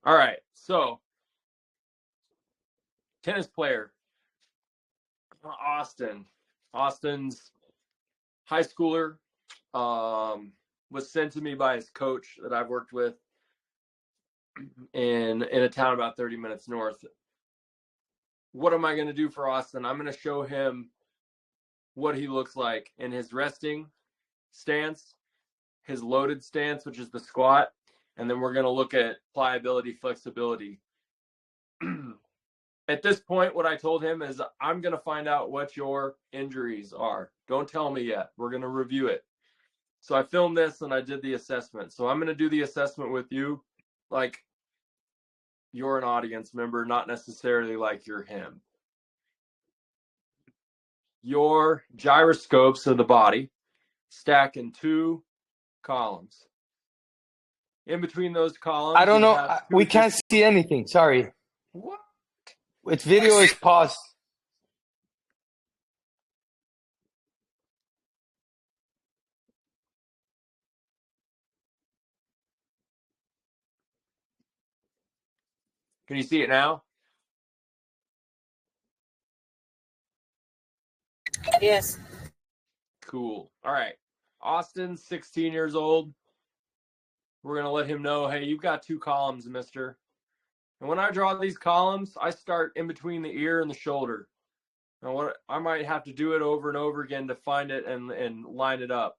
All right, so tennis player, Austin. Austin's high schooler, was sent to me by his coach that I've worked with in a town about 30 minutes north. What am I going to do for Austin? I'm going to show him what he looks like in his resting stance, his loaded stance, which is the squat, and then we're going to look at pliability, flexibility. At this point, what I told him is I'm going to find out what your injuries are. Don't tell me yet. We're going to review it. So I filmed this and I did the assessment. So I'm going to do the assessment with you like you're an audience member, not necessarily like you're him. Your gyroscopes of the body stack in 2 columns. In between those columns, I don't know. We can't see anything. Sorry. What? Its video is paused. Can you see it now? Yes. Cool. All right. Austin's 16 years old. We're going to let him know, hey, you've got 2 columns, mister. And when I draw these columns, I start in between the ear and the shoulder. And what I might have to do it over and over again to find it and line it up.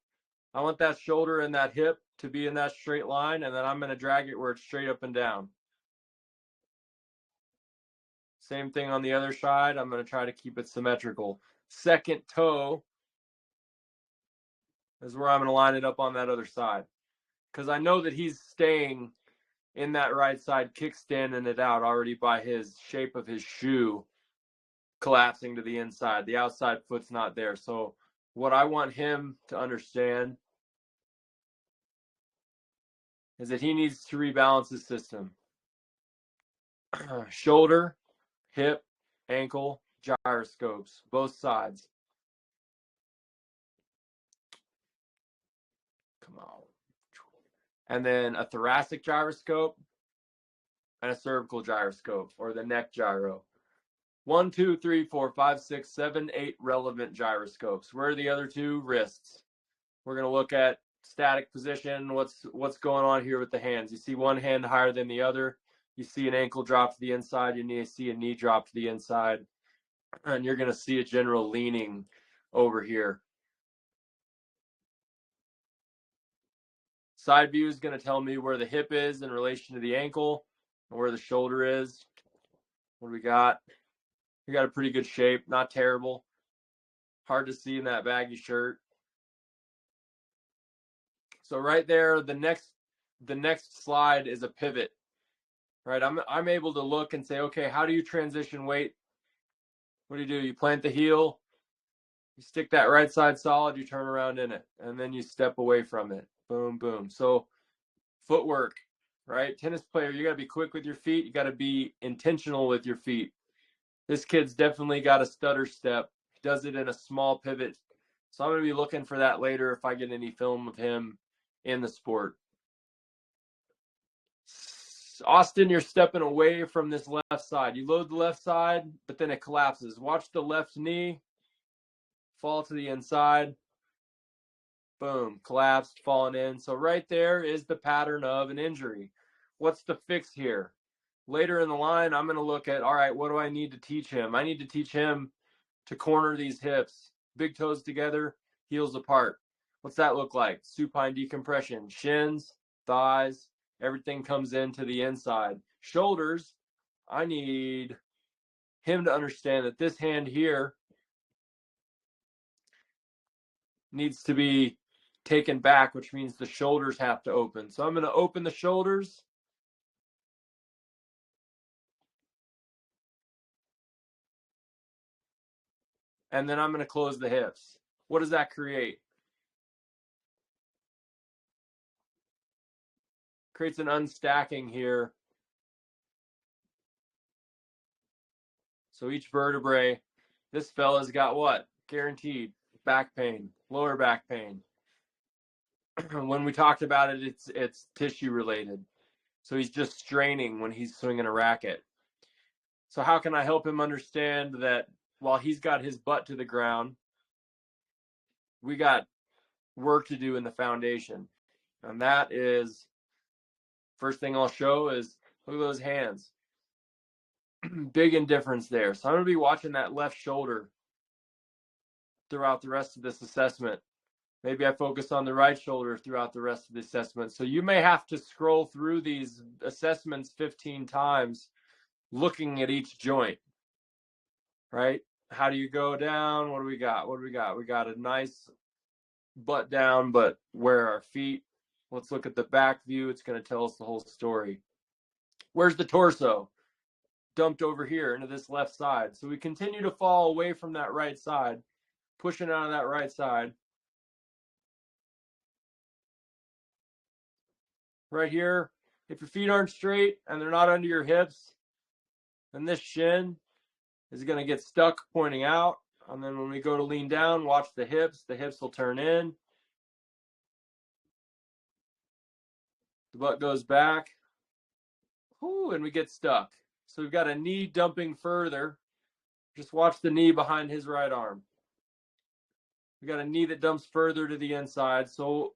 I want that shoulder and that hip to be in that straight line, and then I'm going to drag it where it's straight up and down. Same thing on the other side. I'm going to try to keep it symmetrical. Second toe is where I'm going to line it up on that other side. Because I know that he's staying in that right side, kickstanding it out already by his shape of his shoe collapsing to the inside. The outside foot's not there. So what I want him to understand is that he needs to rebalance his system. Shoulder, hip, ankle, gyroscopes, both sides. Come on. And then a thoracic gyroscope and a cervical gyroscope, or the neck gyro. 1, 2, 3, 4, 5, 6, 7, 8 relevant gyroscopes. Where are the other 2? Wrists. We're going to look at static position, what's going on here with the hands. You see one hand higher than the other. You see an ankle drop to the inside. You see a knee drop to the inside. And you're going to see a general leaning over here. Side view is going to tell me where the hip is in relation to the ankle and where the shoulder is. What do we got? We got a pretty good shape, not terrible. Hard to see in that baggy shirt. So right there, the next slide is a pivot. Right? I'm able to look and say, okay, how do you transition weight? What do? You plant the heel, you stick that right side solid, you turn around in it, and then you step away from it. Boom, boom. So footwork, right? Tennis player, you got to be quick with your feet. You got to be intentional with your feet. This kid's definitely got a stutter step. He does it in a small pivot. So I'm going to be looking for that later if I get any film of him in the sport. Austin, you're stepping away from this left side. You load the left side, but then it collapses. Watch the left knee fall to the inside. Boom, collapsed, fallen in. So right there is the pattern of an injury. What's the fix here? Later in the line, I'm going to look at, all right, what do I need to teach him? I need to teach him to corner these hips. Big toes together, heels apart. What's that look like? Supine decompression. Shins, thighs, everything comes into the inside. Shoulders, I need him to understand that this hand here needs to be taken back, which means the shoulders have to open. So I'm going to open the shoulders. And then I'm going to close the hips. What does that create? Creates an unstacking here. So each vertebrae, this fella's got what? Guaranteed back pain, lower back pain. When we talked about it, it's tissue related. So he's just straining when he's swinging a racket. So how can I help him understand that while he's got his butt to the ground, we got work to do in the foundation? And that is, first thing I'll show is, look at those hands. Big indifference there. So I'm going to be watching that left shoulder throughout the rest of this assessment. Maybe I focus on the right shoulder throughout the rest of the assessment. So you may have to scroll through these assessments 15 times looking at each joint, right? How do you go down? What do we got? What do we got? We got a nice butt down, but where are our feet? Let's look at the back view. It's going to tell us the whole story. Where's the torso? Dumped over here into this left side. So we continue to fall away from that right side, pushing out of that right side. Right here, if your feet aren't straight and they're not under your hips, then this shin is going to get stuck pointing out. And then when we go to lean down, watch the hips will turn in. The butt goes back. Whoo, and we get stuck. So we've got a knee dumping further. Just watch the knee behind his right arm. We got a knee that dumps further to the inside. So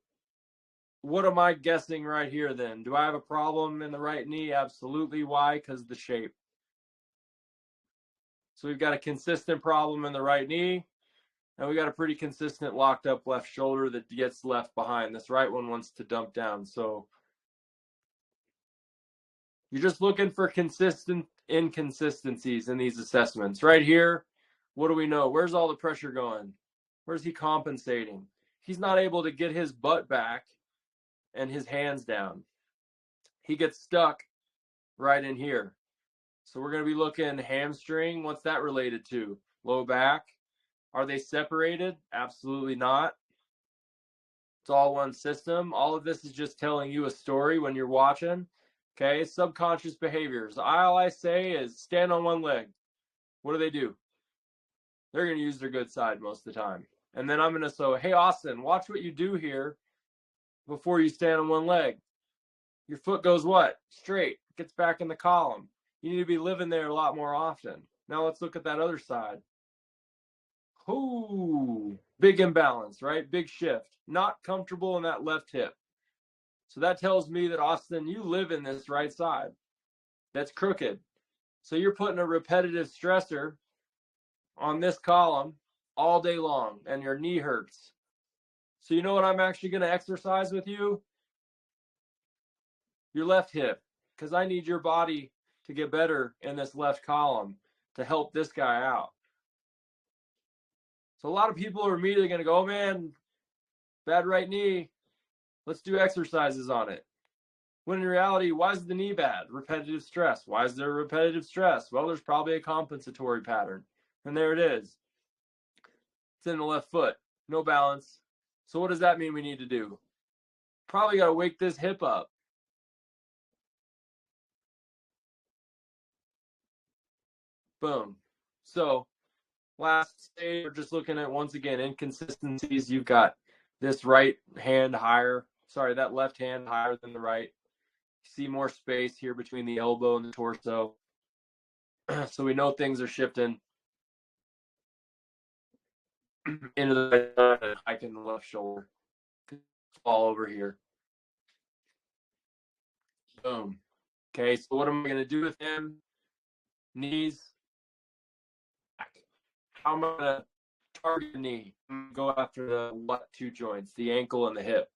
what am I guessing right here then? Do I have a problem in the right knee? Absolutely. Why? Because the shape. So we've got a consistent problem in the right knee, and we got a pretty consistent locked up left shoulder that gets left behind. This right one wants to dump down. So you're just looking for consistent inconsistencies in these assessments. Right here, what do we know? Where's all the pressure going? Where's he compensating? He's not able to get his butt back and his hands down. He gets stuck right in here. So we're going to be looking hamstring. What's that related to? Low back. Are they separated? Absolutely not. It's all one system. All of this is just telling you a story when you're watching. Okay, subconscious behaviors. All I say is stand on one leg. What do? They're going to use their good side most of the time. And then I'm going to say, hey, Austin, watch what you do here before you stand on one leg. Your foot goes what? Straight. Gets back in the column. You need to be living there a lot more often. Now let's look at that other side. Ooh, big imbalance, right? Big shift. Not comfortable in that left hip. So that tells me that, Austin, you live in this right side. That's crooked. So you're putting a repetitive stressor on this column all day long, and your knee hurts. So you know what I'm actually going to exercise with you? Your left hip, because I need your body to get better in this left column to help this guy out. So a lot of people are immediately going to go, oh man, bad right knee. Let's do exercises on it. When in reality, why is the knee bad? Repetitive stress. Why is there repetitive stress? Well, there's probably a compensatory pattern. And there it is. It's in the left foot. No balance. So what does that mean we need to do? Probably got to wake this hip up. Boom. So last stage, we're just looking at, once again, inconsistencies. You've got this right hand higher. Sorry, that left hand higher than the right. You see more space here between the elbow and the torso. So we know things are shifting into the right side, hike in the left shoulder. Fall over here. Boom. Okay, so what am I going to do with him? Knees. How am I going to target the knee? I'm going to go after the what two joints, the ankle and the hip,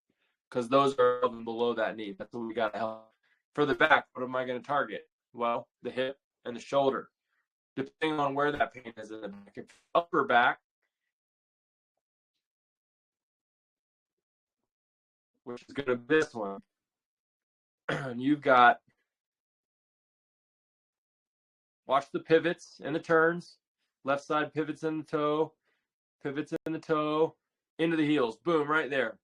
because those are below that knee. That's what we got to help. For the back, what am I going to target? Well, the hip and the shoulder, depending on where that pain is in the back. If upper back, which is going to be this one, and you've got, watch the pivots and the turns. Left side pivots in the toe, pivots in the toe, into the heels. Boom, right there.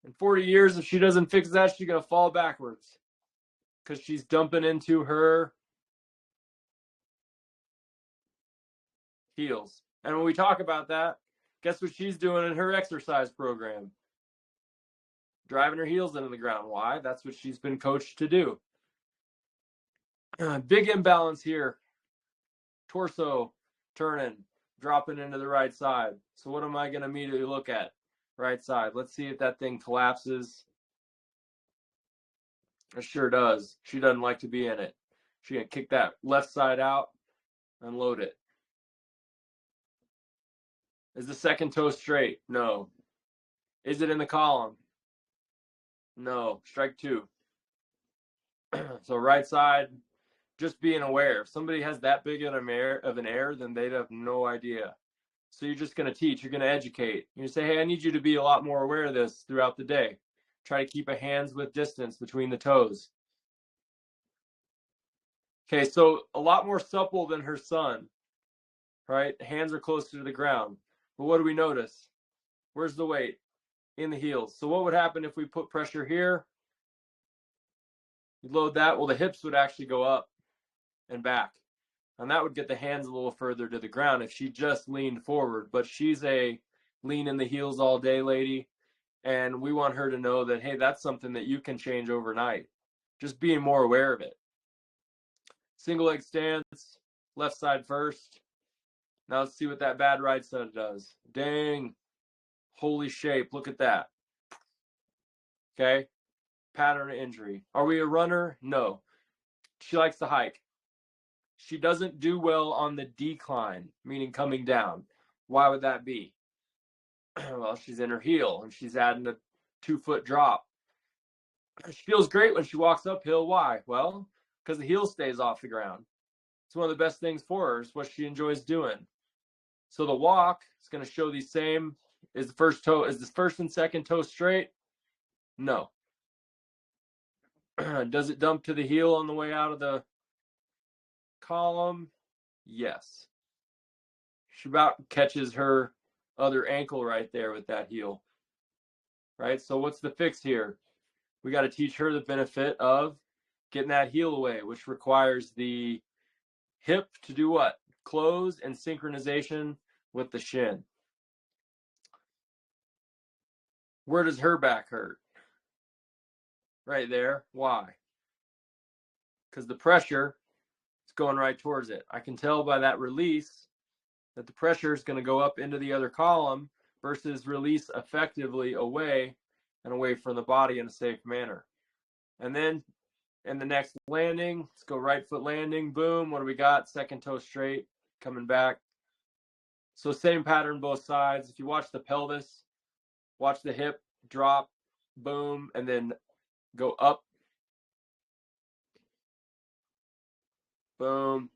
In 40 years, if she doesn't fix that, she's going to fall backwards because she's dumping into her heels. And when we talk about that, guess what she's doing in her exercise program? driving her heels into the ground. Why? That's what she's been coached to do. Big imbalance here. Torso turning, dropping into the right side. So what am I going to immediately look at? Right side. Let's see if that thing collapses. It sure does. She doesn't like to be in it. She's going to kick that left side out and load it. Is the second toe straight? No. Is it in the column? No. Strike two. So right side, just being aware. If somebody has that big of an error, then they'd have no idea. So you're just going to teach. You're going to educate. You say, hey, I need you to be a lot more aware of this throughout the day. Try to keep a hands width distance between the toes. Okay, so a lot more supple than her son, right? Hands are closer to the ground. But what do we notice? Where's the weight? In the heels. So what would happen if we put pressure here? You load that. Well, the hips would actually go up and back. And that would get the hands a little further to the ground if she just leaned forward. But she's a lean in the heels all day lady. And we want her to know that, hey, that's something that you can change overnight. Just being more aware of it. Single leg stance, left side first. Now let's see what that bad right side does. Dang. Holy shape. Look at that. Okay. Pattern of injury. Are we a runner? No. She likes to hike. She doesn't do well on the decline, meaning coming down. Why would that be? Well, she's in her heel and she's adding a 2-foot drop. She feels great when she walks uphill. Why? Well, because the heel stays off the ground. It's one of the best things for her. It's what she enjoys doing. So the walk is going to show these same. Is the first and second toe straight? No. Does it dump to the heel on the way out of the column? Yes. She about catches her other ankle right there with that heel. Right? So what's the fix here? We got to teach her the benefit of getting that heel away, which requires the hip to do what? Close and synchronization with the shin. Where does her back hurt? Right there. Why? Because the pressure is going right towards it. I can tell by that release that the pressure is going to go up into the other column versus release effectively away and away from the body in a safe manner. And then in the next landing, let's go right foot landing. Boom. What do we got? Second toe straight, coming back. So same pattern both sides. If you watch the pelvis, watch the hip drop, boom, and then go up. Boom.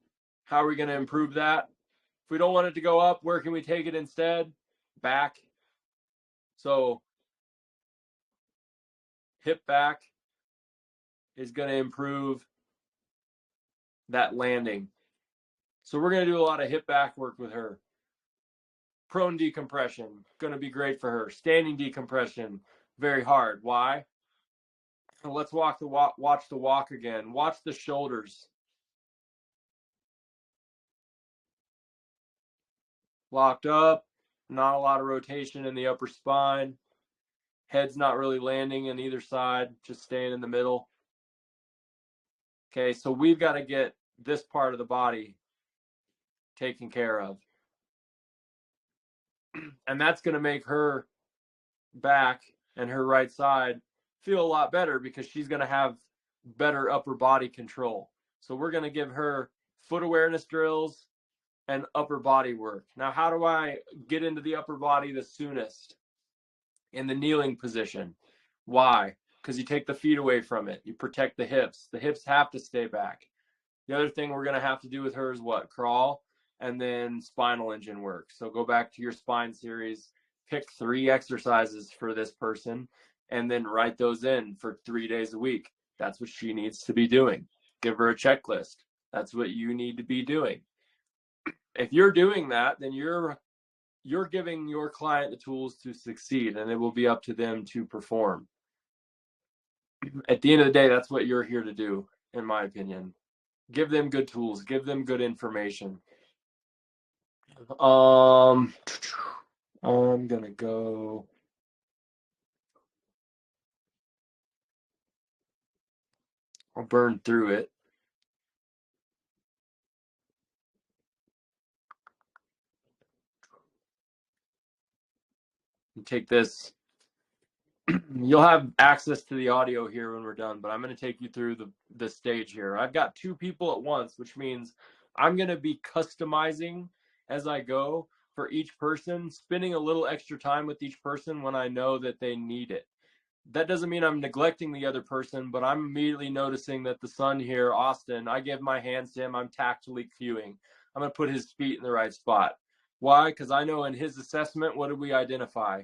How are we going to improve that? If we don't want it to go up, where can we take it instead? Back. So hip back is going to improve that landing. So we're going to do a lot of hip back work with her. Prone decompression, going to be great for her. Standing decompression, very hard. Why? Let's watch the walk again. Watch the shoulders. Locked up, not a lot of rotation in the upper spine. Head's not really landing in either side, just staying in the middle. Okay, so we've got to get this part of the body taken care of. And that's going to make her back and her right side feel a lot better because she's going to have better upper body control. So we're going to give her foot awareness drills and upper body work. Now, how do I get into the upper body the soonest? In the kneeling position. Why? Because you take the feet away from it. You protect the hips. The hips have to stay back. The other thing we're going to have to do with her is what? Crawl and then spinal engine work. So go back to your spine series, pick 3 exercises for this person, and then write those in for 3 days a week. That's what she needs to be doing. Give her a checklist. That's what you need to be doing. If you're doing that, then you're giving your client the tools to succeed, and it will be up to them to perform. At the end of the day, that's what you're here to do, in my opinion. Give them good tools. Give them good information. I'm going to go. I'll burn through it. And take this. You'll have access to the audio here when we're done, but I'm going to take you through the stage here. I've got 2 people at once, which means I'm going to be customizing as I go for each person, spending a little extra time with each person when I know that they need it. That doesn't mean I'm neglecting the other person, but I'm immediately noticing that the son here, Austin, I give my hands to him. I'm tactily cueing. I'm going to put his feet in the right spot. Why? Because I know in his assessment, what did we identify?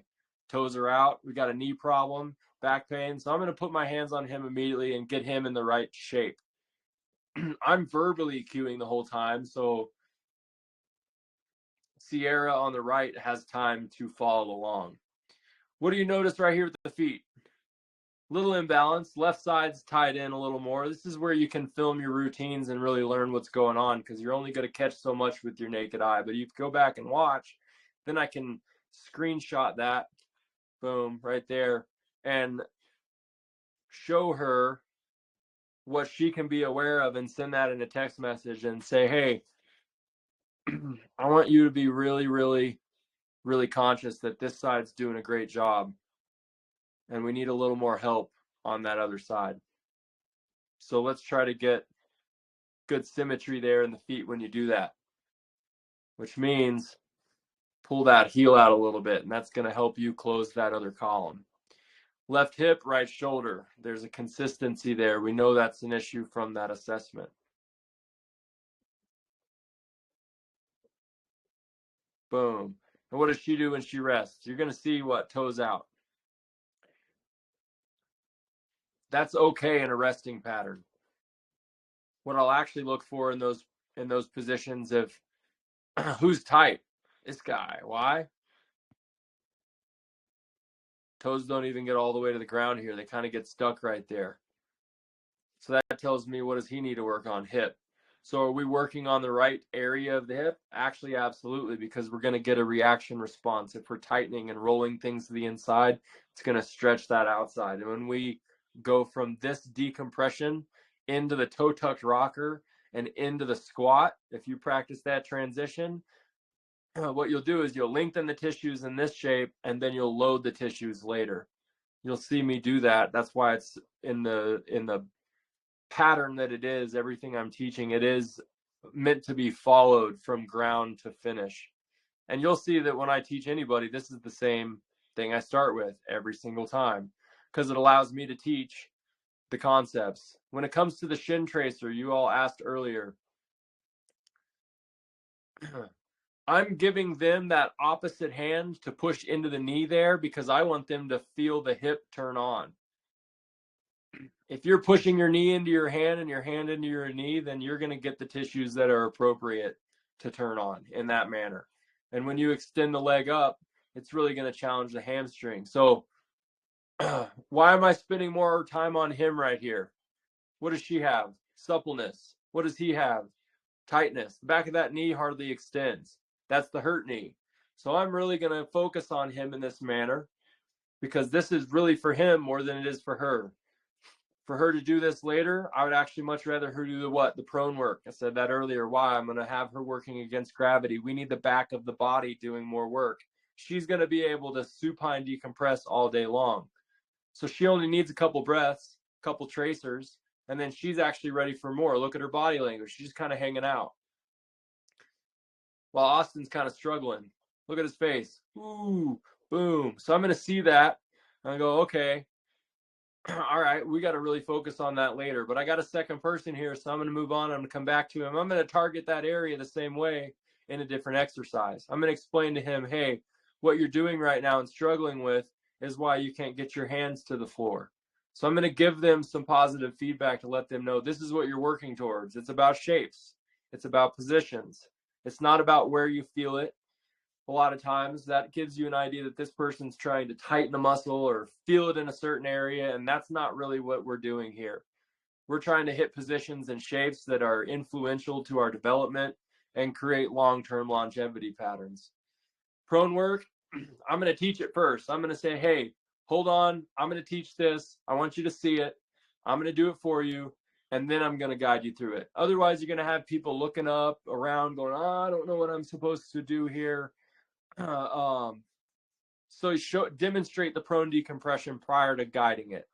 Toes are out. We got a knee problem, back pain. So I'm going to put my hands on him immediately and get him in the right shape. I'm verbally cueing the whole time. So Sierra on the right has time to follow along. What do you notice right here with the feet? Little imbalance. Left side's tied in a little more. This is where you can film your routines and really learn what's going on, because you're only going to catch so much with your naked eye. But if you go back and watch, then I can screenshot that. Boom, right there. And show her what she can be aware of and send that in a text message and say, hey, I want you to be really, really, really conscious that this side's doing a great job. And we need a little more help on that other side. So let's try to get good symmetry there in the feet when you do that, which means pull that heel out a little bit, and that's going to help you close that other column. Left hip, right shoulder. There's a consistency there. We know that's an issue from that assessment. Boom. And what does she do when she rests? You're going to see what toes out. That's okay in a resting pattern. What I'll actually look for in those positions, if who's tight? This guy. Why? Toes don't even get all the way to the ground here. They kind of get stuck right there. So that tells me, what does he need to work on? Hip. So are we working on the right area of the hip? Actually, absolutely, because we're going to get a reaction response. If we're tightening and rolling things to the inside, it's going to stretch that outside. And when we go from this decompression into the toe tucked rocker and into the squat, if you practice that transition, what you'll do is you'll lengthen the tissues in this shape, and then you'll load the tissues later. You'll see me do that. That's why it's in the pattern that it is. Everything I'm teaching, it is meant to be followed from ground to finish. And you'll see that when I teach anybody, this is the same thing I start with every single time, because it allows me to teach the concepts. When it comes to the shin tracer, you all asked earlier, I'm giving them that opposite hand to push into the knee there because I want them to feel the hip turn on. If you're pushing your knee into your hand and your hand into your knee, then you're going to get the tissues that are appropriate to turn on in that manner. And when you extend the leg up, it's really going to challenge the hamstring. So why am I spending more time on him right here? What does she have? Suppleness. What does he have? Tightness. The back of that knee hardly extends. That's the hurt knee. So I'm really going to focus on him in this manner, because this is really for him more than it is for her. For her to do this later, I would actually much rather her do the prone work. I said that earlier. Why? I'm going to have her working against gravity. We need the back of the body doing more work. She's going to be able to supine decompress all day long. So she only needs a couple breaths, a couple tracers, and then she's actually ready for more. Look at her body language. She's kind of hanging out, while Austin's kind of struggling. Look at his face. Ooh, boom. So I'm going to see that and I go, okay, all right, we got to really focus on that later. But I got a second person here, so I'm going to move on. I'm going to come back to him. I'm going to target that area the same way in a different exercise. I'm going to explain to him, hey, what you're doing right now and struggling with is why you can't get your hands to the floor. So I'm going to give them some positive feedback to let them know this is what you're working towards. It's about shapes. It's about positions. It's not about where you feel it. A lot of times that gives you an idea that this person's trying to tighten a muscle or feel it in a certain area, and that's not really what we're doing here. We're trying to hit positions and shapes that are influential to our development and create long-term longevity patterns. Prone work, I'm going to teach it first. I'm going to say, hey, hold on, I'm going to teach this. I want you to see it. I'm going to do it for you. and then I'm going to guide you through it. Otherwise, you're going to have people looking up around going, I don't know what I'm supposed to do here. So demonstrate the prone decompression prior to guiding it.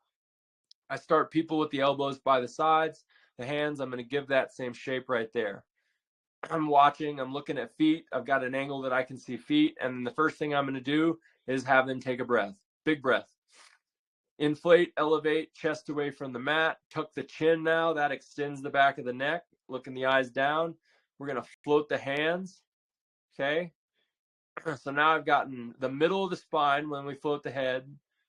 I start people with the elbows by the sides, the hands, I'm going to give that same shape right there. I'm watching, I'm looking at feet. I've got an angle that I can see feet. And the first thing I'm going to do is have them take a breath, big breath. Inflate, elevate, chest away from the mat. Tuck the chin now. That extends the back of the neck. Look in the eyes down. We're going to float the hands. Okay. So now I've gotten the middle of the spine when we float the head.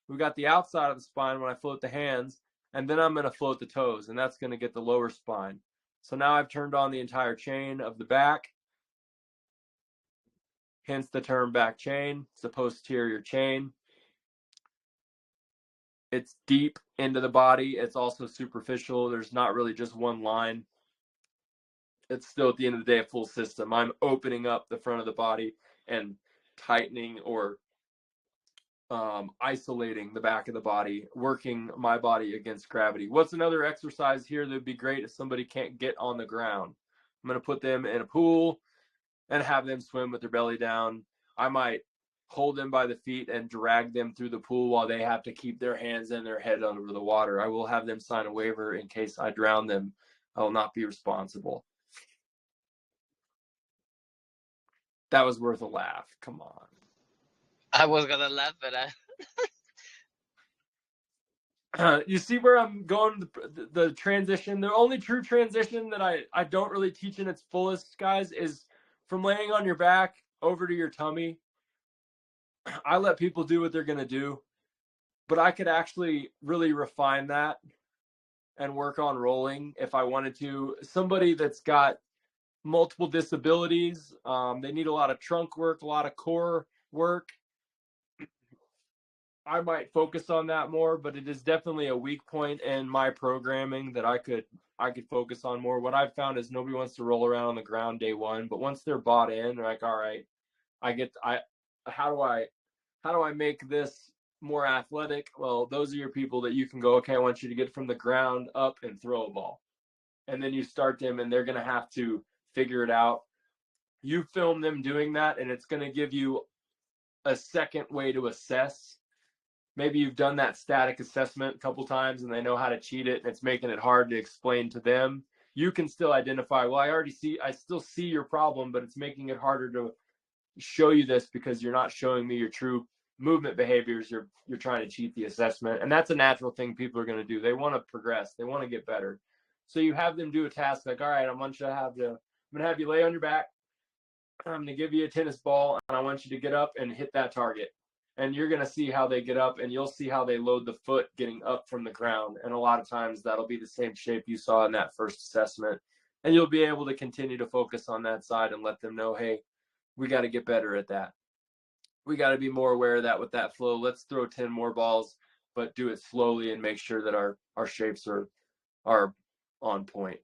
We've got the outside of the spine when I float the hands. And then I'm going to float the toes. And that's going to get the lower spine. So now I've turned on the entire chain of the back. Hence the term back chain. It's the posterior chain. It's deep into the body. It's also superficial. There's not really just one line. It's still at the end of the day a full system. I'm opening up the front of the body and tightening or isolating the back of the body, working my body against gravity. What's another exercise here that would be great if somebody can't get on the ground? I'm going to put them in a pool and have them swim with their belly down. I might hold them by the feet and drag them through the pool while they have to keep their hands and their head under the water. I will have them sign a waiver in case I drown them. I will not be responsible. That was worth a laugh. Come on. I was gonna laugh, but you see where I'm going, the transition. The only true transition that I don't really teach in its fullest, guys, is from laying on your back over to your tummy. I let people do what they're going to do, but I could actually really refine that and work on rolling if I wanted to. Somebody that's got multiple disabilities, they need a lot of trunk work, a lot of core work. I might focus on that more, but it is definitely a weak point in my programming that I could focus on more. What I've found is nobody wants to roll around on the ground day one, but once they're bought in, they're like, all right, how do I make this more athletic? Well, those are your people that you can go, okay, I want you to get from the ground up and throw a ball. And then you start them and they're going to have to figure it out. You film them doing that and it's going to give you a second way to assess. Maybe you've done that static assessment a couple times and they know how to cheat it and it's making it hard to explain to them. You can still identify, well, I still see your problem, but it's making it harder to show you this because you're not showing me your true movement behaviors. You're trying to cheat the assessment. And that's a natural thing people are going to do. They want to progress. They want to get better. So you have them do a task like, all right, I'm going to have you lay on your back. I'm going to give you a tennis ball and I want you to get up and hit that target. And you're going to see how they get up and you'll see how they load the foot getting up from the ground. And a lot of times that'll be the same shape you saw in that first assessment. And you'll be able to continue to focus on that side and let them know, hey, we got to get better at that. We got to be more aware of that with that flow. Let's throw 10 more balls, but do it slowly and make sure that our shapes are on point.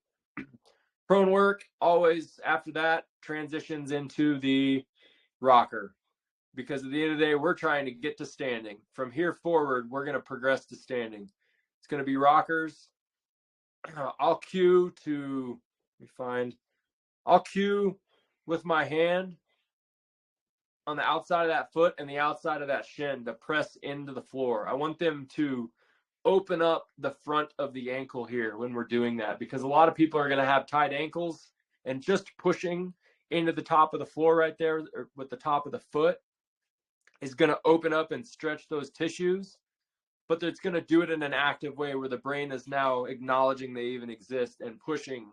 Prone work always after that transitions into the rocker. Because at the end of the day, we're trying to get to standing. From here forward, we're going to progress to standing. It's going to be rockers. I'll cue with my hand on the outside of that foot and the outside of that shin to press into the floor. I want them to open up the front of the ankle here when we're doing that, because a lot of people are going to have tight ankles and just pushing into the top of the floor right there with the top of the foot is going to open up and stretch those tissues, but it's going to do it in an active way where the brain is now acknowledging they even exist and pushing.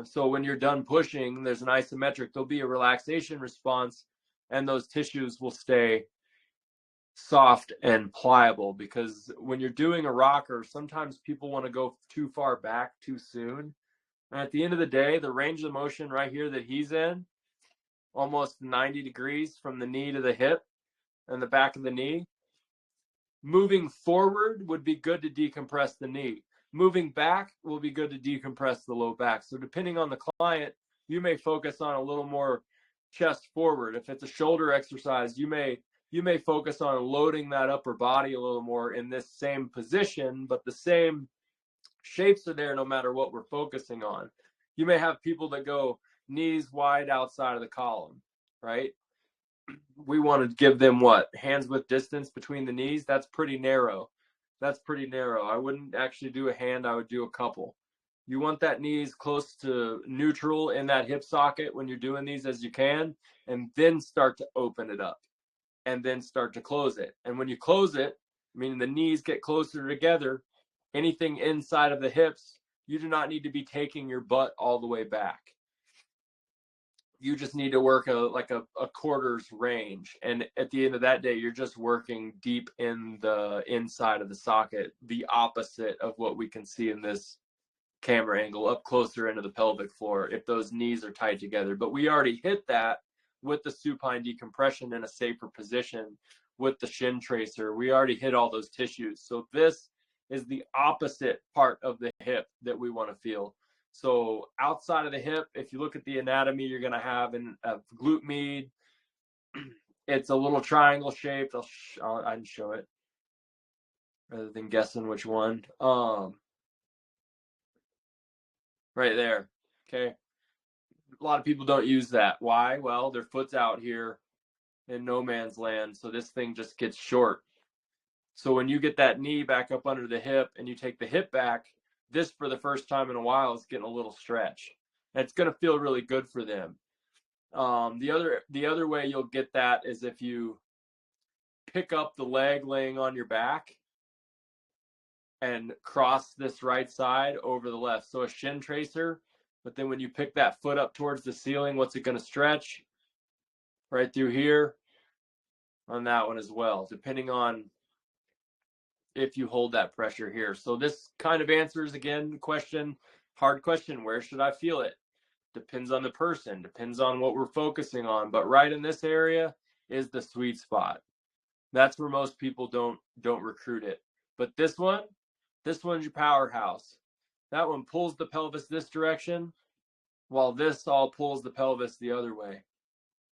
So when you're done pushing, there's an isometric, there'll be a relaxation response and those tissues will stay soft and pliable, because when you're doing a rocker, sometimes people want to go too far back too soon. And at the end of the day, the range of motion right here that he's in, almost 90 degrees from the knee to the hip, and the back of the knee. Moving forward would be good to decompress the knee. Moving back will be good to decompress the low back. So depending on the client, you may focus on a little more chest forward. If it's a shoulder exercise, you may focus on loading that upper body a little more in this same position, but the same shapes are there no matter what we're focusing on. You may have people that go knees wide outside of the column, right? We want to give them what? Hands width distance between the knees. That's pretty narrow. That's pretty narrow. I wouldn't actually do a hand. I would do a couple. You want that knees close to neutral in that hip socket when you're doing these as you can, and then start to open it up and then start to close it. And when you close it, meaning the knees get closer together, anything inside of the hips, you do not need to be taking your butt all the way back. You just need to work a quarters range. And at the end of that day, you're just working deep in the inside of the socket, the opposite of what we can see in this camera angle, up closer into the pelvic floor if those knees are tight together. But we already hit that with the supine decompression in a safer position with the shin tracer. We already hit all those tissues. So this is the opposite part of the hip that we want to feel. So outside of the hip, if you look at the anatomy, you're going to have a glute med. It's a little triangle shaped. I can show it rather than guessing which one. Right there. Okay. A lot of people don't use that. Why? Well, their foot's out here in no man's land. So this thing just gets short. So when you get that knee back up under the hip and you take the hip back, this for the first time in a while is getting a little stretch. And it's going to feel really good for them. The other way you'll get that is if you pick up the leg laying on your back and cross this right side over the left. So a shin tracer, but then when you pick that foot up towards the ceiling, what's it going to stretch? Right through here on that one as well, depending on if you hold that pressure here. So this kind of answers, again, the question, hard question, where should I feel it? Depends on the person, depends on what we're focusing on. But right in this area is the sweet spot. That's where most people don't recruit it. But this one's your powerhouse. That one pulls the pelvis this direction, while this all pulls the pelvis the other way.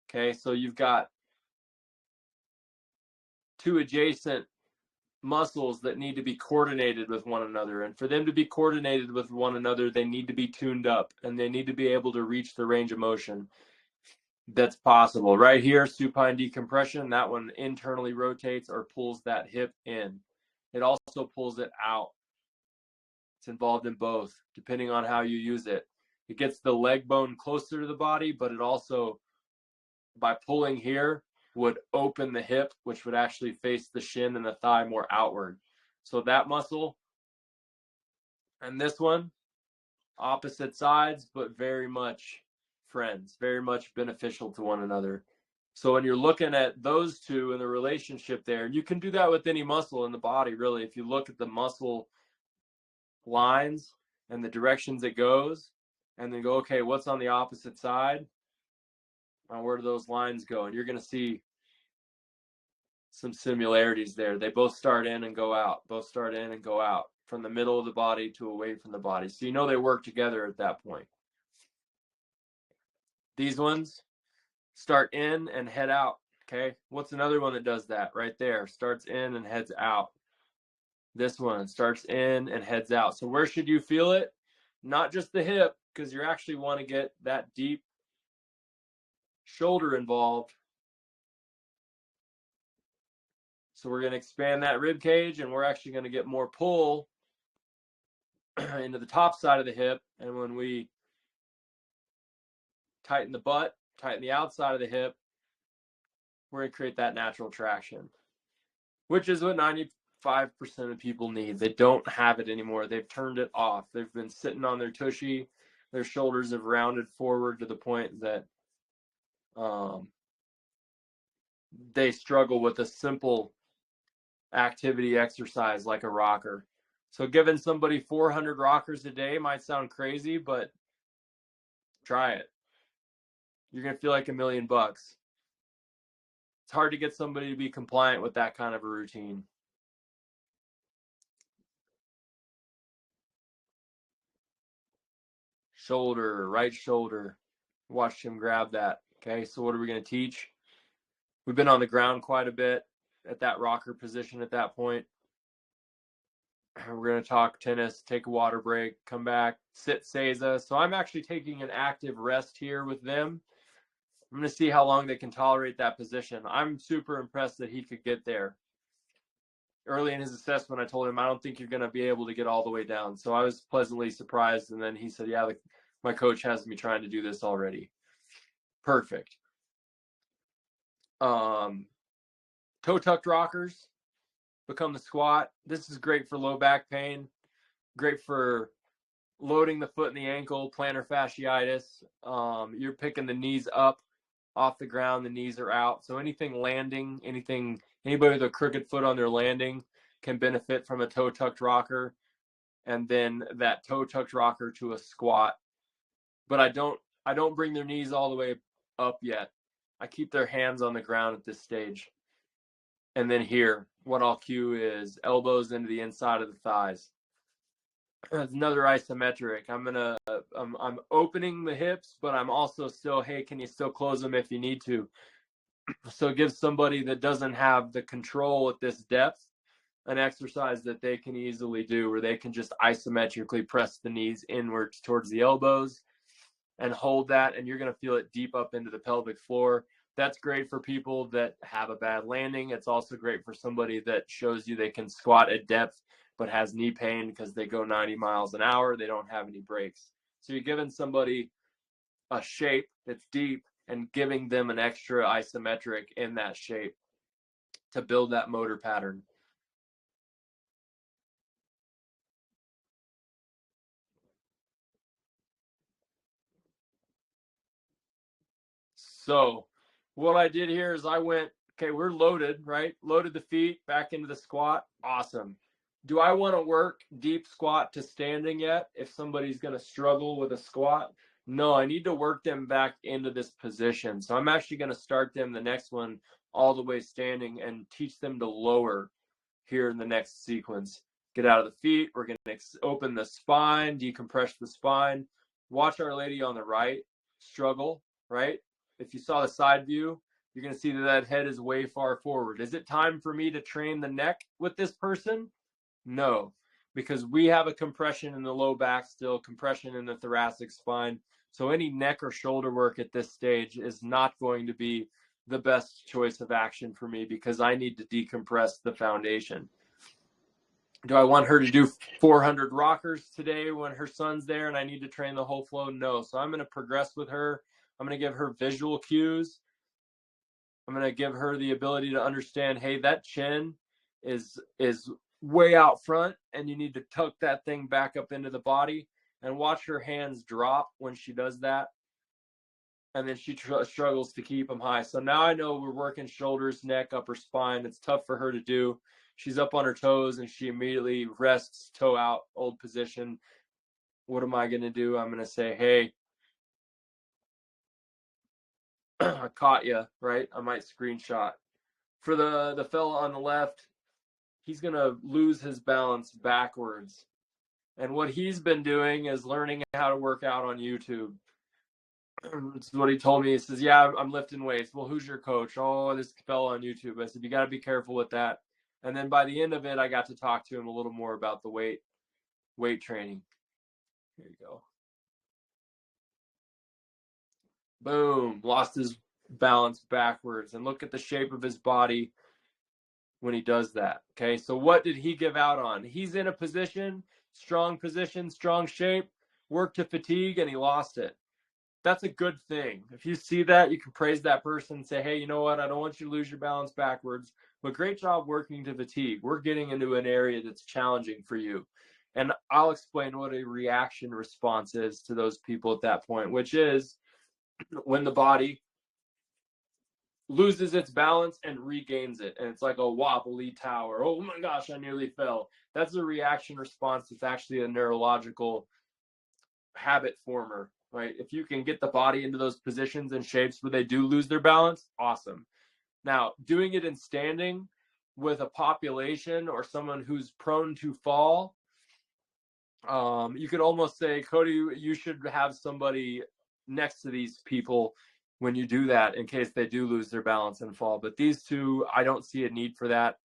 Okay, so you've got two adjacent muscles that need to be coordinated with one another. And for them to be coordinated with one another, they need to be tuned up and they need to be able to reach the range of motion that's possible. Right here, supine decompression, that one internally rotates or pulls that hip in. It also pulls it out. It's involved in both, depending on how you use it. It gets the leg bone closer to the body, but it also, by pulling here, would open the hip, which would actually face the shin and the thigh more outward. So that muscle and this one, opposite sides, but very much friends, very much beneficial to one another. So when you're looking at those two and the relationship there, you can do that with any muscle in the body, really. If you look at the muscle lines and the directions it goes, and then go, okay, what's on the opposite side? Where do those lines go? And you're going to see some similarities there. They both start in and go out, both start in and go out from the middle of the body to away from the body. So you know they work together at that point. These ones start in and head out. Okay, what's another one that does that? Right there, starts in and heads out. This one starts in and heads out. So where should you feel it? Not just the hip, because you actually want to get that deep shoulder involved. So we're going to expand that rib cage, and we're actually going to get more pull into the top side of the hip. And when we tighten the butt, tighten the outside of the hip, we're going to create that natural traction, which is what 95% of people need. They don't have it anymore. They've turned it off. They've been sitting on their tushy. Their shoulders have rounded forward to the point that they struggle with a simple activity exercise like a rocker. So giving somebody 400 rockers a day might sound crazy, but try it. You're going to feel like $1 million. It's hard to get somebody to be compliant with that kind of a routine. Shoulder, right shoulder. Watch him grab that. Okay, so what are we going to teach? We've been on the ground quite a bit at that rocker position at that point. We're going to talk tennis, take a water break, come back, sit Seiza. So I'm actually taking an active rest here with them. I'm going to see how long they can tolerate that position. I'm super impressed that he could get there. Early in his assessment, I told him, I don't think you're going to be able to get all the way down. So I was pleasantly surprised. And then he said, yeah, my coach has me trying to do this already. Perfect. Toe tucked rockers become the squat. This is great for low back pain, great for loading the foot and the ankle, plantar fasciitis. You're picking the knees up off the ground, the knees are out. So anything landing, anybody with a crooked foot on their landing can benefit from a toe tucked rocker, and then that toe tucked rocker to a squat. But I don't bring their knees all the way up yet. I keep their hands on the ground at this stage. And then here, what I'll cue is elbows into the inside of the thighs. That's another isometric. I'm opening the hips, but I'm also still, hey, can you still close them if you need to? So it gives somebody that doesn't have the control at this depth an exercise that they can easily do, where they can just isometrically press the knees inwards towards the elbows and hold that, and you're going to feel it deep up into the pelvic floor. That's great for people that have a bad landing. It's also great for somebody that shows you they can squat at depth but has knee pain because they go 90 miles an hour. They don't have any brakes. So you're giving somebody a shape that's deep and giving them an extra isometric in that shape to build that motor pattern. So what I did here is I went, okay, we're loaded, right? Loaded the feet back into the squat. Awesome. Do I want to work deep squat to standing yet? If somebody's going to struggle with a squat? No, I need to work them back into this position. So I'm actually going to start them the next one all the way standing and teach them to lower here in the next sequence. Get out of the feet. We're going to open the spine, decompress the spine. Watch our lady on the right struggle, right? If you saw the side view, you're going to see that that head is way far forward. Is it time for me to train the neck with this person? No, because we have a compression in the low back still, compression in the thoracic spine. So any neck or shoulder work at this stage is not going to be the best choice of action for me because I need to decompress the foundation. Do I want her to do 400 rockers today when her son's there and I need to train the whole flow? No. So I'm going to progress with her. I'm going to give her visual cues. I'm going to give her the ability to understand, hey, that chin is way out front and you need to tuck that thing back up into the body, and watch her hands drop when she does that. And then she struggles to keep them high. So now I know we're working shoulders, neck, upper spine. It's tough for her to do. She's up on her toes and she immediately rests toe out, old position. What am I going to do? I'm going to say, hey, I caught you, right? I might screenshot. For the fella on the left, he's going to lose his balance backwards. And what he's been doing is learning how to work out on YouTube. This is what he told me. He says, yeah, I'm lifting weights. Well, who's your coach? Oh, this fella on YouTube. I said, you got to be careful with that. And then by the end of it, I got to talk to him a little more about the weight training. Here you go. Boom. Lost his balance backwards. And look at the shape of his body when he does that. Okay, so what did he give out on? He's in a position, strong shape, work to fatigue, and he lost it. That's a good thing. If you see that, you can praise that person and say, hey, you know what? I don't want you to lose your balance backwards, but great job working to fatigue. We're getting into an area that's challenging for you. And I'll explain what a reaction response is to those people at that point, which is when the body loses its balance and regains it. And it's like a wobbly tower. Oh my gosh, I nearly fell. That's a reaction response. It's actually a neurological habit former, right? If you can get the body into those positions and shapes where they do lose their balance, awesome. Now, doing it in standing with a population or someone who's prone to fall, you could almost say, Cody, you should have somebody next to these people when you do that in case they do lose their balance and fall. But these two, I don't see a need for that.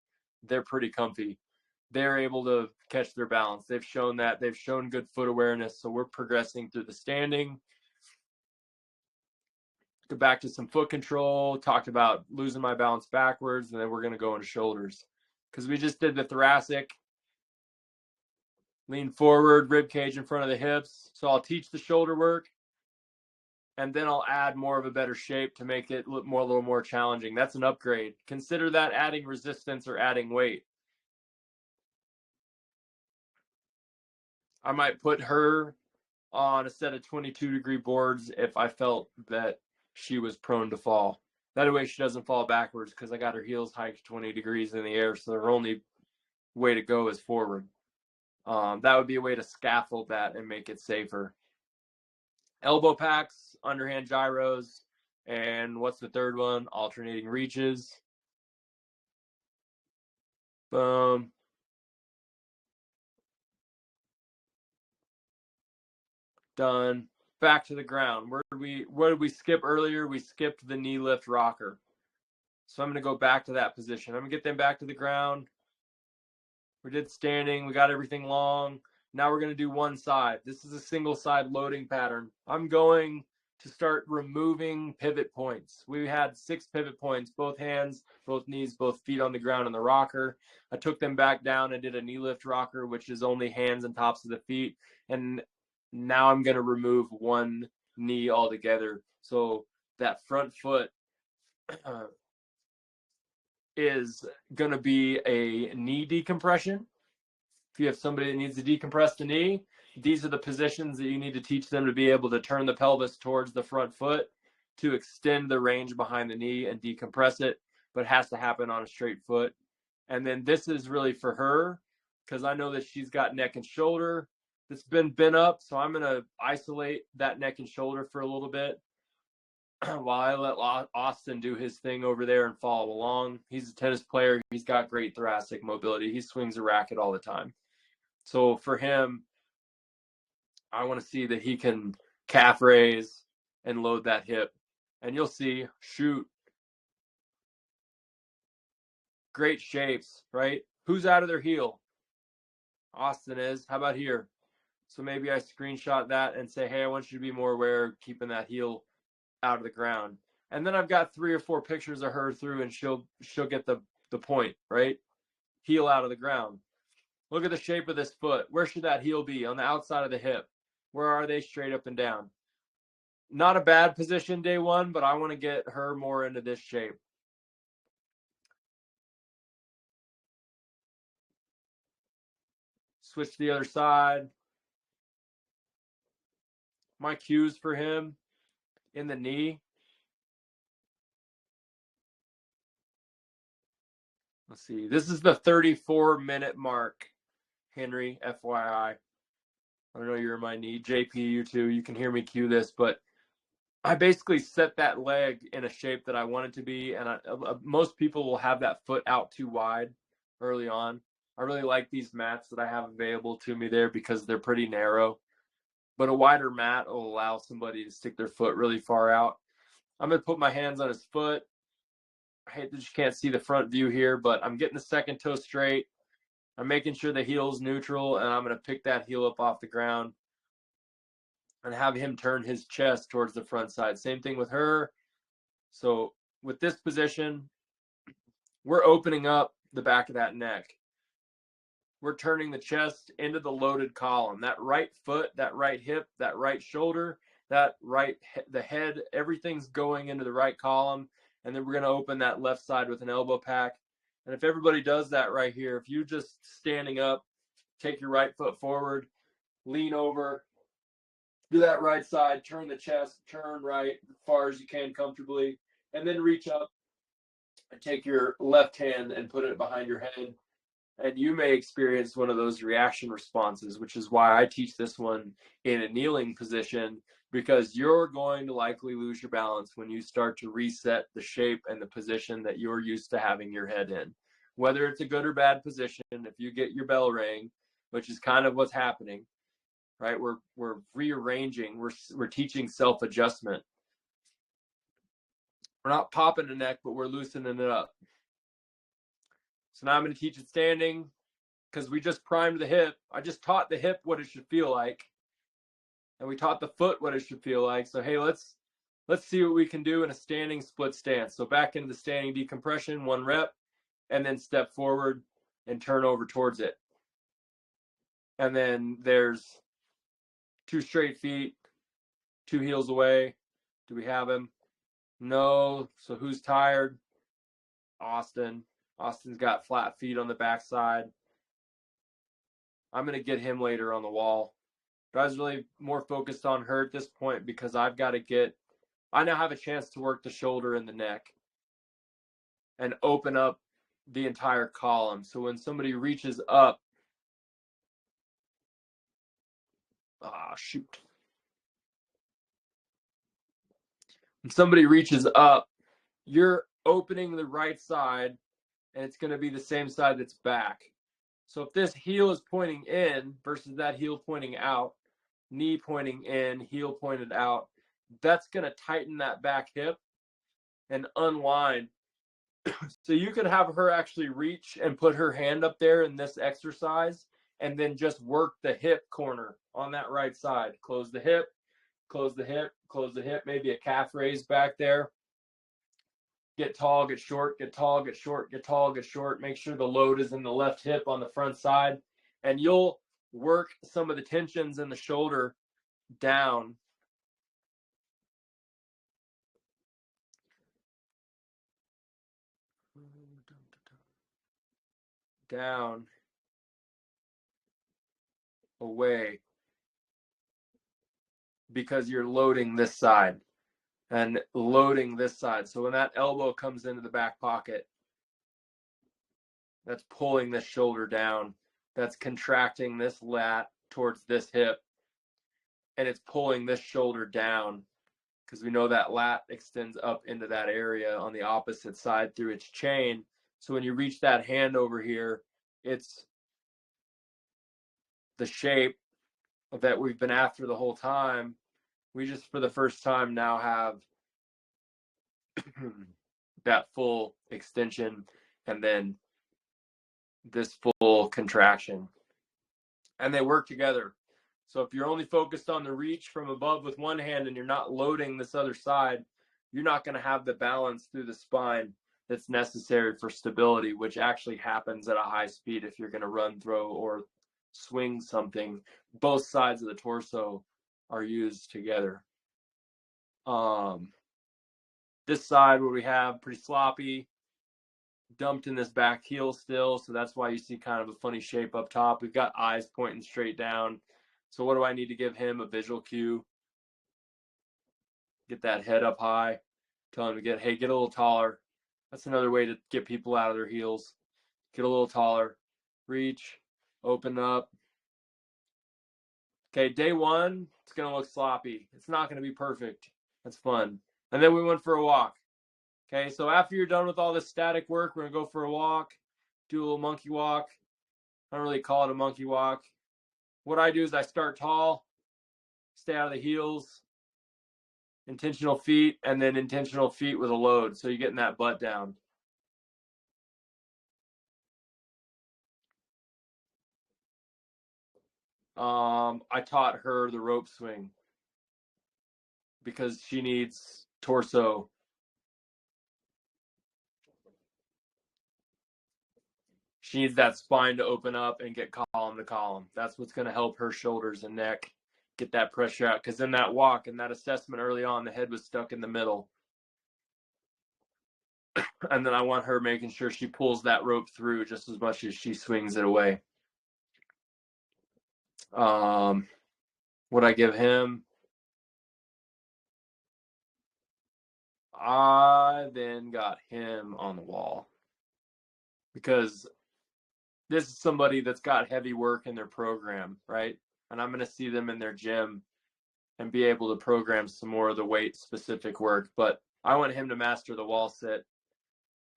They're pretty comfy. they're able to catch their balance. They've shown that. They've shown good foot awareness. So we're progressing through the standing. Go back to some foot control. Talked about losing my balance backwards, and then we're going to go into shoulders. Because we just did the thoracic. Lean forward, rib cage in front of the hips. So I'll teach the shoulder work, and then I'll add more of a better shape to make it look a little more challenging. That's an upgrade. Consider that adding resistance or adding weight. I might put her on a set of 22-degree boards if I felt that she was prone to fall. That way she doesn't fall backwards, because I got her heels hiked 20 degrees in the air, so her only way to go is forward. That would be a way to scaffold that and make it safer. Elbow packs, underhand gyros, and what's the third one? Alternating reaches. Boom. Done. Back to the ground. What did we skip earlier? We skipped the knee lift rocker. So I'm going to go back to that position. I'm going to get them back to the ground. We did standing. We got everything long. Now we're going to do one side. This is a single side loading pattern. I'm going to start removing pivot points. We had 6 pivot points, both hands, both knees, both feet on the ground in the rocker. I took them back down and did a knee lift rocker, which is only hands and tops of the feet. And now I'm going to remove one knee altogether. So that front foot is going to be a knee decompression. If you have somebody that needs to decompress the knee, these are the positions that you need to teach them to be able to turn the pelvis towards the front foot to extend the range behind the knee and decompress it, but it has to happen on a straight foot. And then this is really for her, because I know that she's got neck and shoulder that's been bent up, so I'm going to isolate that neck and shoulder for a little bit while I let Austin do his thing over there and follow along. He's a tennis player. He's got great thoracic mobility. He swings a racket all the time. So for him, I want to see that he can calf raise and load that hip. And you'll see, shoot, great shapes, right? Who's out of their heel? Austin is. How about here? So maybe I screenshot that and say, hey, I want you to be more aware of keeping that heel out of the ground. And then I've got 3 or 4 pictures of her through, and she'll get the point, right? Heel out of the ground. Look at the shape of this foot. Where should that heel be? On the outside of the hip. Where are they? Straight up and down. Not a bad position day one, but I want to get her more into this shape. Switch to the other side. My cues for him in the knee. Let's see. This is the 34-minute mark, Henry, FYI. I don't know you're in my knee. JP, you too. You can hear me cue this, but I basically set that leg in a shape that I want it to be, and most people will have that foot out too wide early on. I really like these mats that I have available to me there because they're pretty narrow, but a wider mat will allow somebody to stick their foot really far out. I'm going to put my hands on his foot. I hate that you can't see the front view here, but I'm getting the second toe straight. I'm making sure the heel's neutral, and I'm going to pick that heel up off the ground and have him turn his chest towards the front side. Same thing with her. So with this position, we're opening up the back of that neck. We're turning the chest into the loaded column. That right foot, that right hip, that right shoulder, the head, everything's going into the right column. And then we're going to open that left side with an elbow pack. And if everybody does that right here, if you just standing up, take your right foot forward, lean over, do that right side, turn the chest, turn right as far as you can comfortably, and then reach up and take your left hand and put it behind your head. And you may experience one of those reaction responses, which is why I teach this one in a kneeling position, because you're going to likely lose your balance when you start to reset the shape and the position that you're used to having your head in. Whether it's a good or bad position, if you get your bell rang, which is kind of what's happening, right? We're rearranging, we're teaching self-adjustment. We're not popping the neck, but we're loosening it up. So now I'm going to teach it standing, because we just primed the hip. I just taught the hip what it should feel like, and we taught the foot what it should feel like. So hey, let's see what we can do in a standing split stance. So back into the standing decompression, 1 rep, and then step forward and turn over towards it. And then there's 2 straight feet, 2 heels away. Do we have him? No. So who's tired? Austin. Austin's got flat feet on the backside. I'm going to get him later on the wall. But I was really more focused on her at this point because I now have a chance to work the shoulder and the neck and open up the entire column. So when somebody reaches up, shoot. When somebody reaches up, you're opening the right side, and it's going to be the same side that's back. So if this heel is pointing in versus that heel pointing out, knee pointing in, heel pointed out, that's going to tighten that back hip and unwind. So you could have her actually reach and put her hand up there in this exercise and then just work the hip corner on that right side. Close the hip, close the hip, close the hip, maybe a calf raise back there. Get tall, get short, get tall, get short, get tall, get short. Make sure the load is in the left hip on the front side. And you'll work some of the tensions in the shoulder down. Down. Away. Because you're loading this side and loading this side. So when that elbow comes into the back pocket, that's pulling this shoulder down. That's contracting this lat towards this hip. And it's pulling this shoulder down because we know that lat extends up into that area on the opposite side through its chain. So when you reach that hand over here, it's the shape that we've been after the whole time. We just, for the first time now, have that full extension and then this full contraction. And they work together. So if you're only focused on the reach from above with one hand and you're not loading this other side, you're not going to have the balance through the spine that's necessary for stability, which actually happens at a high speed if you're going to run, throw, or swing something. Both sides of the torso are used together. This side where we have pretty sloppy, dumped in this back heel still, so that's why you see kind of a funny shape up top. We've got eyes pointing straight down. So what do I need to give him? A visual cue. Get that head up high. Tell him to get a little taller. That's another way to get people out of their heels. Get a little taller. Reach. Open up. Okay, day 1, it's going to look sloppy. It's not going to be perfect. That's fun. And then we went for a walk. Okay, so after you're done with all this static work, we're going to go for a walk. Do a little monkey walk. I don't really call it a monkey walk. What I do is I start tall, stay out of the heels, intentional feet, and then intentional feet with a load. So you're getting that butt down. I taught her the rope swing because she needs torso. She needs that spine to open up and get column to column. That's what's going to help her shoulders and neck get that pressure out. Because in that walk and that assessment early on, the head was stuck in the middle. And then I want her making sure she pulls that rope through just as much as she swings it away. What I give him? I then got him on the wall because this is somebody that's got heavy work in their program, right? And I'm going to see them in their gym and be able to program some more of the weight specific work. But I want him to master the wall sit.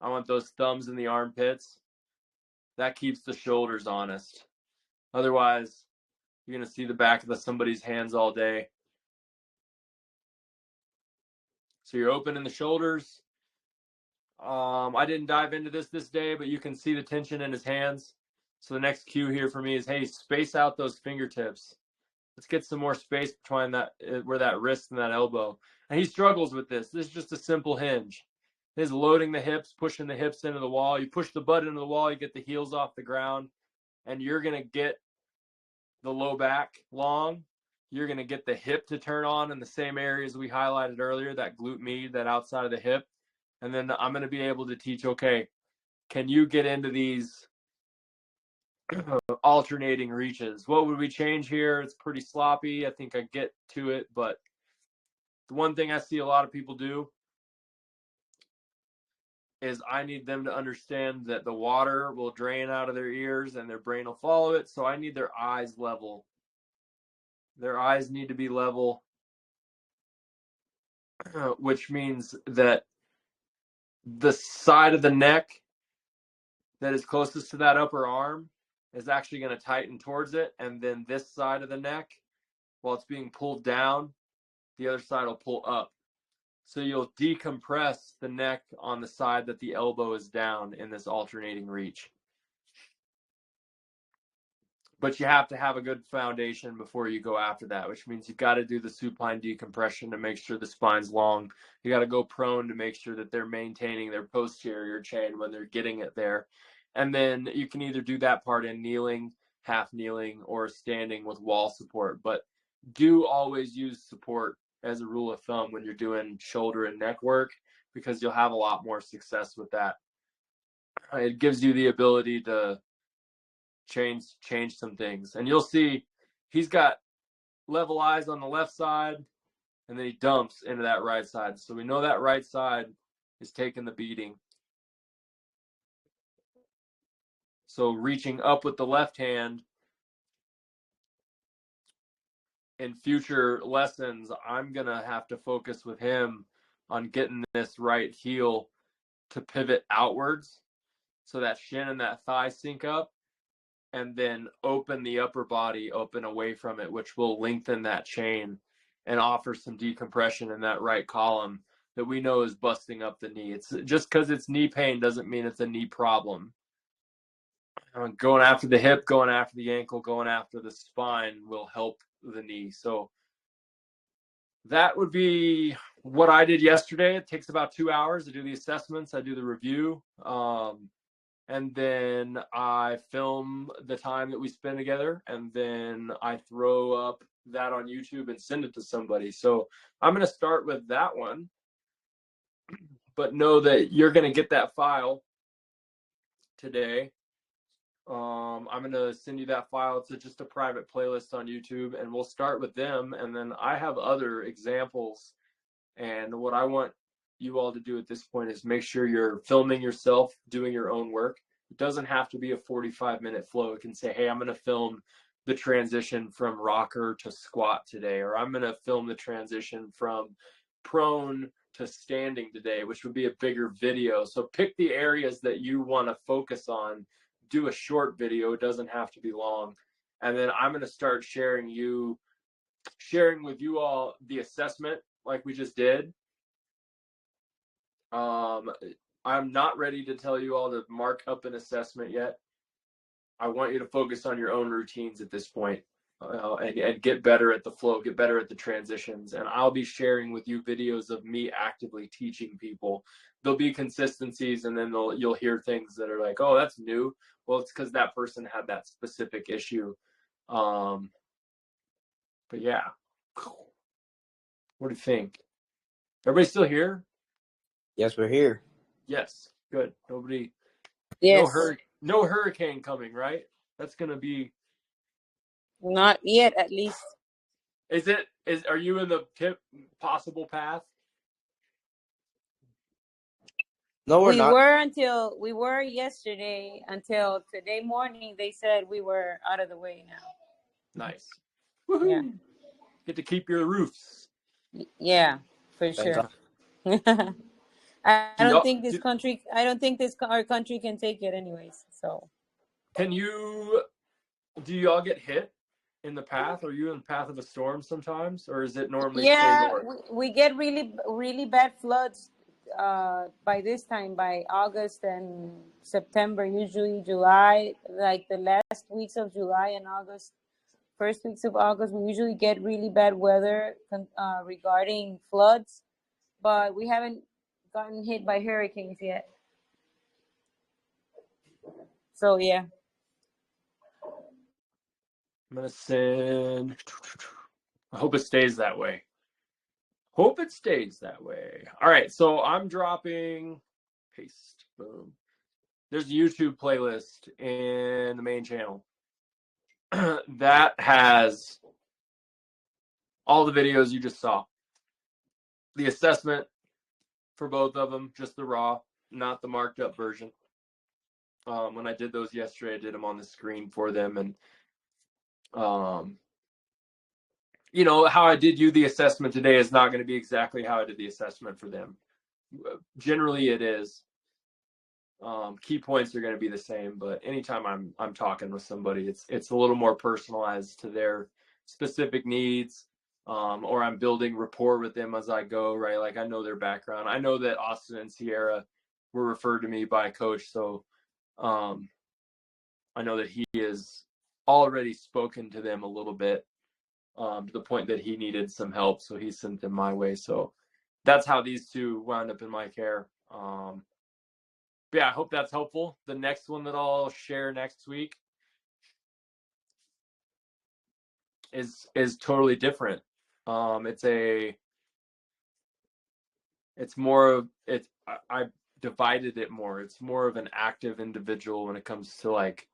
I want those thumbs in the armpits. That keeps the shoulders honest. Otherwise, you're going to see the back of somebody's hands all day. So you're opening the shoulders. I didn't dive into this day, but you can see the tension in his hands. So the next cue here for me is, hey, space out those fingertips. Let's get some more space between that, where that wrist and that elbow. And he struggles with this. This is just a simple hinge. His loading the hips, pushing the hips into the wall. You push the butt into the wall, you get the heels off the ground, and you're going to get the low back long. You're going to get the hip to turn on in the same areas we highlighted earlier, that glute med, that outside of the hip. And then I'm going to be able to teach, okay, can you get into these alternating reaches? What would we change here? It's pretty sloppy. I think I get to it, but the one thing I see a lot of people do is I need them to understand that the water will drain out of their ears and their brain will follow it. So I need their eyes level. Their eyes need to be level, which means that the side of the neck that is closest to that upper arm is actually going to tighten towards it. And then this side of the neck, while it's being pulled down, the other side will pull up. So you'll decompress the neck on the side that the elbow is down in this alternating reach. But you have to have a good foundation before you go after that, which means you've got to do the supine decompression to make sure the spine's long. You got to go prone to make sure that they're maintaining their posterior chain when they're getting it there. And then you can either do that part in kneeling, half kneeling, or standing with wall support. But do always use support as a rule of thumb when you're doing shoulder and neck work, because you'll have a lot more success with that. It gives you the ability to change some things. And you'll see he's got level eyes on the left side, and then he dumps into that right side. So we know that right side is taking the beating. So reaching up with the left hand, in future lessons, I'm going to have to focus with him on getting this right heel to pivot outwards so that shin and that thigh sync up, and then open the upper body, open away from it, which will lengthen that chain and offer some decompression in that right column that we know is busting up the knee. It's just because it's knee pain doesn't mean it's a knee problem. Going after the hip, going after the ankle, going after the spine will help the knee. So that would be what I did yesterday. It takes about 2 hours to do the assessments. I do the review. And then I film the time that we spend together, and then I throw up that on YouTube and send it to somebody. So I'm going to start with that one, but know that you're going to get that file today. I'm going to send you that file. It's just a private playlist on YouTube, and we'll start with them. And then I have other examples. And what I want you all to do at this point is make sure you're filming yourself doing your own work. It doesn't have to be a 45-minute flow. It can say, hey, I'm going to film the transition from rocker to squat today, or I'm going to film the transition from prone to standing today, which would be a bigger video. So pick the areas that you want to focus on. Do a short video. It doesn't have to be long. And then I'm going to start sharing with you all the assessment like we just did. I'm not ready to tell you all to mark up an assessment yet. I want you to focus on your own routines at this point, and get better at the flow, get better at the transitions. And I'll be sharing with you videos of me actively teaching people. There'll be consistencies, and then you'll hear things that are like, oh, that's new. Well, it's because that person had that specific issue. But yeah, what do you think? Everybody still here? Yes, we're here. Yes, good. Nobody. Yes. No hurricane coming, right? That's gonna be. Not yet, at least. Are you in the possible path? No, we're not. We were yesterday until today morning. They said we were out of the way now. Nice. Woohoo. Yeah. Get to keep your roofs. Yeah, for Thank sure. God. I don't think our country can take it anyways. So. Do y'all get hit in the path? Are you in the path of a storm sometimes, or is it normally? Yeah, we get really, really bad floods by this time, by August and September, usually July, like the last weeks of July and August, first weeks of August, we usually get really bad weather regarding floods, but we haven't gotten hit by hurricanes yet. So yeah. I'm gonna send. I hope it stays that way. Hope it stays that way. All right, so I'm dropping. Paste. Boom. There's a YouTube playlist in the main channel that has all the videos you just saw. The assessment for both of them, just the raw, not the marked up version. When I did those yesterday, I did them on the screen for them, and you know, how I did you the assessment today is not going to be exactly how I did the assessment for them. Generally, it is. Key points are going to be the same, but anytime I'm talking with somebody, it's a little more personalized to their specific needs, or I'm building rapport with them as I go, right? Like I know their background. I know that Austin and Sierra were referred to me by a coach, so I know that he has already spoken to them a little bit, to the point that he needed some help, so he sent them my way. So that's how these two wound up in my care. Yeah, I hope that's helpful. The next one that I'll share next week is totally different. I divided it more. It's more of an active individual when it comes to like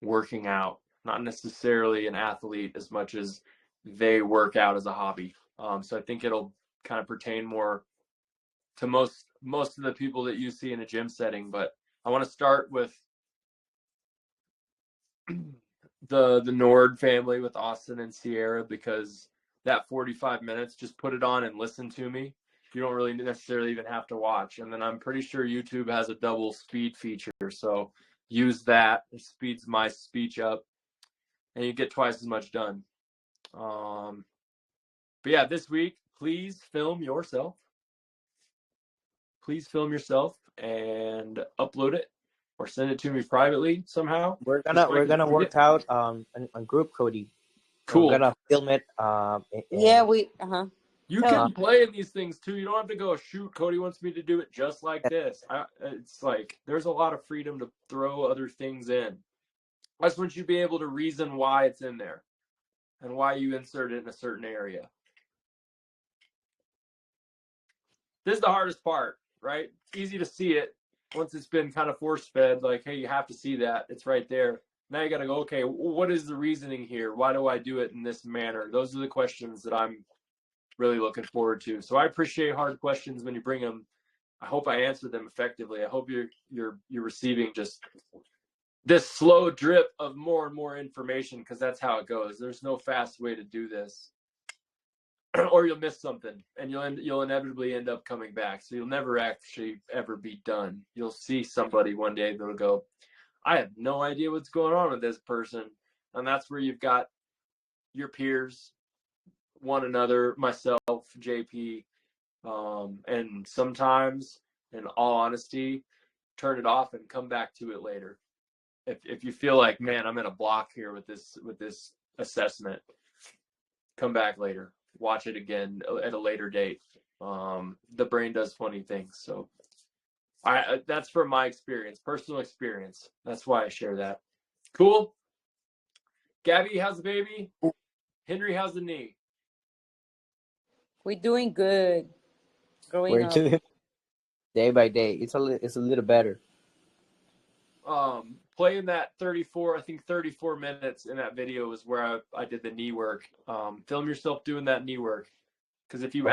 working out, not necessarily an athlete as much as they work out as a hobby. So I think it'll kind of pertain more to most of the people that you see in a gym setting. But I want to start with the Nord family with Austin and Sierra, because that 45 minutes, just put it on and listen to me. You don't really necessarily even have to watch. And then I'm pretty sure YouTube has a double speed feature, so use that. It speeds my speech up and you get twice as much done. But yeah, this week, please film yourself. Please film yourself and upload it or send it to me privately somehow. We're gonna work out on group, Cody. Cool. We're gonna film it. Yeah, we You can play in these things too. You don't have to go, shoot, Cody wants me to do it just like this. It's like there's a lot of freedom to throw other things in. I just want you to be able to reason why it's in there and why you insert it in a certain area. This is the hardest part, right? It's easy to see it once it's been kind of force fed, like, hey, you have to see that. It's right there. Now you got to go, okay, what is the reasoning here? Why do I do it in this manner? Those are the questions that I'm really looking forward to. So I appreciate hard questions when you bring them. I hope I answered them effectively. I hope you're receiving just this slow drip of more and more information, because that's how it goes. There's no fast way to do this. Or you'll miss something, and you'll inevitably end up coming back. So you'll never actually ever be done. You'll see somebody one day that'll go, I have no idea what's going on with this person. And that's where you've got your peers, one another, myself, JP, and sometimes, in all honesty, turn it off and come back to it later. If you feel like, man, I'm in a block here with this assessment, come back later. Watch it again at a later date. The brain does funny things. So that's from my experience, personal experience. That's why I share that. Cool. Gabby, how's the baby? Henry, how's the knee? We're doing good. Growing up. Day by day. It's a little better. Playing that 34 minutes in that video is where I did the knee work. Film yourself doing that knee work, because if you've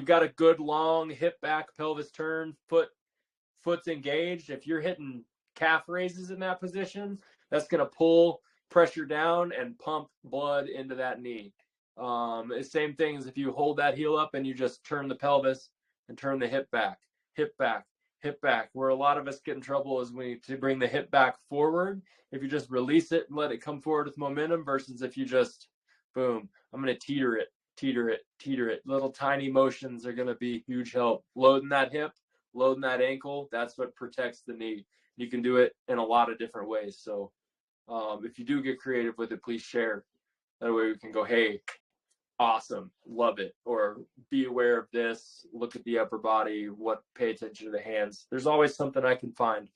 got a good long hip back pelvis turn, foot's engaged, if you're hitting calf raises in that position, that's going to pull pressure down and pump blood into that knee. Same thing as if you hold that heel up and you just turn the pelvis and turn the hip back. Where a lot of us get in trouble is when to bring the hip back forward. If you just release it and let it come forward with momentum, versus if you just, boom, I'm going to teeter teeter it. Little tiny motions are going to be huge help. Loading that hip, loading that ankle, that's what protects the knee. You can do it in a lot of different ways. So if you do get creative with it, please share. That way we can go, hey, awesome, love it. Or be aware of this, look at the upper body, pay attention to the hands. There's always something I can find.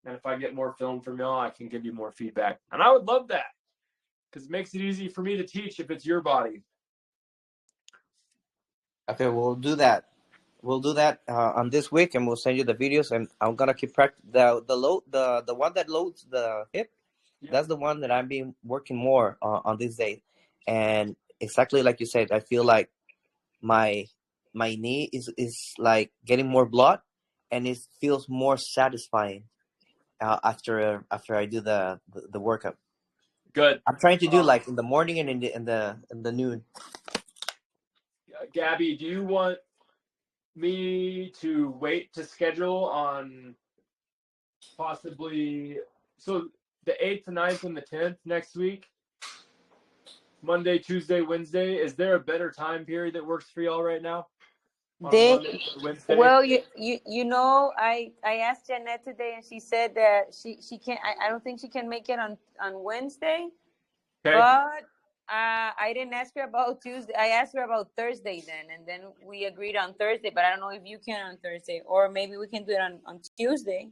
And if I get more film from y'all, I can give you more feedback. And I would love that, because it makes it easy for me to teach if it's your body. Okay, we'll do that. We'll do that on this week, and we'll send you the videos. And I'm gonna keep practice the one that loads the hip. Yeah. That's the one that I've been working more on these days. And exactly like you said, I feel like my knee is like getting more blood, and it feels more satisfying after I do the workout. Good. I'm trying to do like in the morning and in the noon. Gabby, do you want me to wait to schedule on possibly the 8th, 9th, and the 10th next week? Monday, Tuesday, Wednesday. Is there a better time period that works for y'all right now? Monday, Wednesday? Well, you know, I asked Jeanette today, and she said that she can't. I don't think she can make it on Wednesday. Okay. But I didn't ask her about Tuesday. I asked her about Thursday then, and then we agreed on Thursday. But I don't know if you can on Thursday, or maybe we can do it on Tuesday.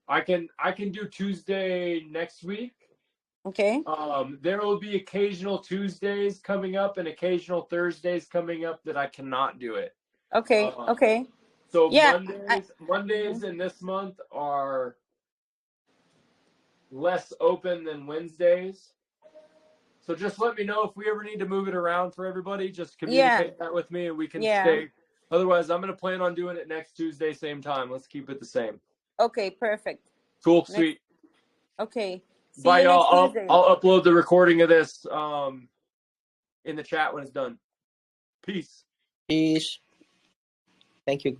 I can do Tuesday next week. Okay. There will be occasional Tuesdays coming up and occasional Thursdays coming up that I cannot do it. Okay. Okay. So Yeah, Mondays in this month are less open than Wednesdays. So just let me know if we ever need to move it around for everybody. Just communicate that with me, and we can stay. Otherwise, I'm going to plan on doing it next Tuesday, same time. Let's keep it the same. Okay, perfect. Cool, sweet. Okay. Bye, y'all. I'll upload the recording of this in the chat when it's done. Peace. Peace. Thank you.